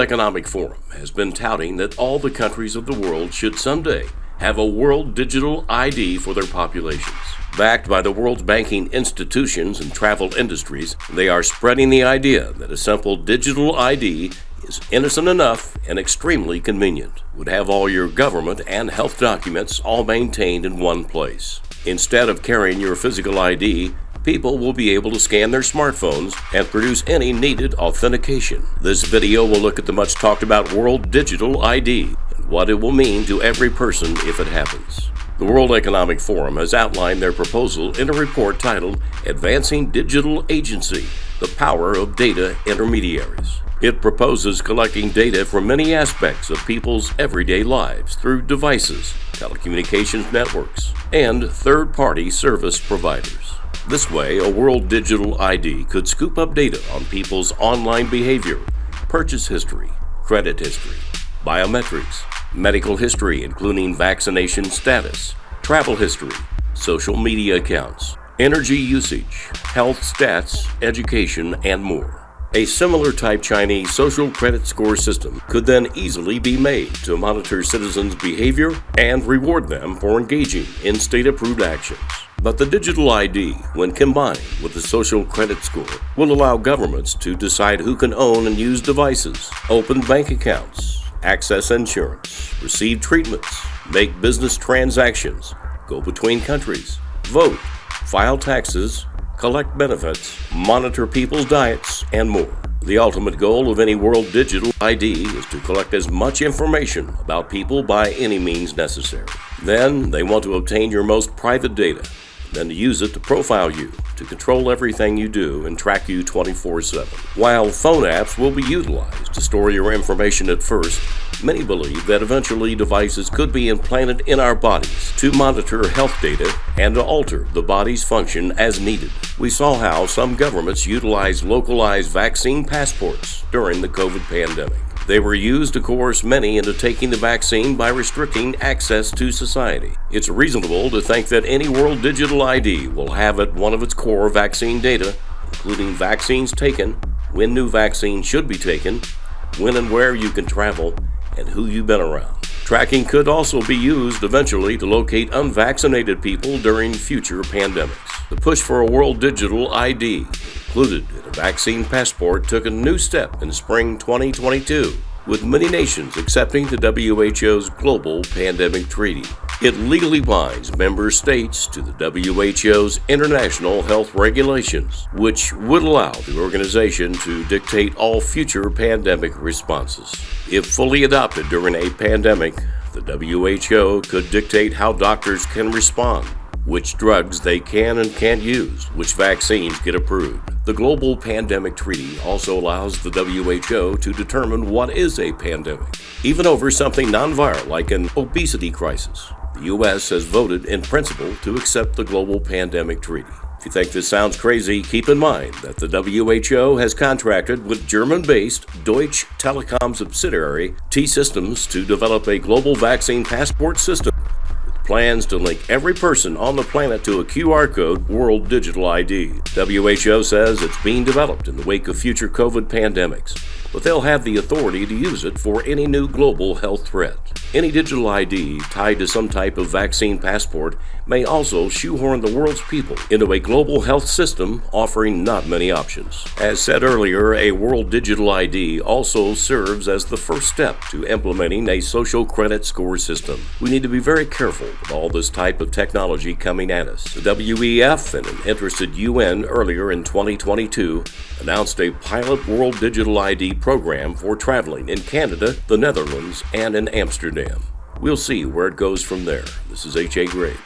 Economic Forum has been touting that all the countries of the world should someday have a world digital ID for their populations. Backed by the world's banking institutions and travel industries, they are spreading the idea that a simple digital ID is innocent enough and extremely convenient. Would have all your government and health documents all maintained in one place. Instead of carrying your physical ID, people will be able to scan their smartphones and produce any needed authentication. This video will look at the much talked about World Digital ID and what it will mean to every person if it happens. The World Economic Forum has outlined their proposal in a report titled Advancing Digital Agency, the Power of Data Intermediaries. It proposes collecting data from many aspects of people's everyday lives through devices, telecommunications networks, and third-party service providers. This way, a World Digital ID could scoop up data on people's online behavior, purchase history, credit history, biometrics, medical history including vaccination status, travel history, social media accounts, energy usage, health stats, education, and more. A similar type Chinese social credit score system could then easily be made to monitor citizens' behavior and reward them for engaging in state-approved actions. But the digital ID, when combined with the social credit score, will allow governments to decide who can own and use devices, open bank accounts, access insurance, receive treatments, make business transactions, go between countries, vote, file taxes, collect benefits, monitor people's diets, and more. The ultimate goal of any World Digital ID is to collect as much information about people by any means necessary. Then they want to obtain your most private data, then to use it to profile you, to control everything you do and track you 24/7. While phone apps will be utilized to store your information at first, many believe that eventually devices could be implanted in our bodies to monitor health data and to alter the body's function as needed. We saw how some governments utilized localized vaccine passports during the COVID pandemic. They were used to coerce many into taking the vaccine by restricting access to society. It's reasonable to think that any World Digital ID will have at one of its core vaccine data, including vaccines taken, when new vaccines should be taken, when and where you can travel, and who you've been around. Tracking could also be used eventually to locate unvaccinated people during future pandemics. The push for a World Digital ID, included in a vaccine passport, took a new step in spring 2022, with many nations accepting the WHO's Global Pandemic Treaty. It legally binds member states to the WHO's international health regulations, which would allow the organization to dictate all future pandemic responses. If fully adopted during a pandemic, the WHO could dictate how doctors can respond, which drugs they can and can't use, which vaccines get approved. The Global Pandemic Treaty also allows the WHO to determine what is a pandemic, even over something non-viral like an obesity crisis. The U.S. has voted in principle to accept the Global Pandemic Treaty. If you think this sounds crazy, keep in mind that the WHO has contracted with German-based Deutsche Telekom subsidiary T-Systems to develop a global vaccine passport system with plans to link every person on the planet to a QR code World Digital ID. WHO says it's being developed in the wake of future COVID pandemics, but they'll have the authority to use it for any new global health threat. Any digital ID tied to some type of vaccine passport may also shoehorn the world's people into a global health system offering not many options. As said earlier, a World Digital ID also serves as the first step to implementing a social credit score system. We need to be very careful with all this type of technology coming at us. The WEF and an interested UN earlier in 2022 announced a pilot World Digital ID program for traveling in Canada, the Netherlands, and in Amsterdam. We'll see where it goes from there. This is H.A. Graves.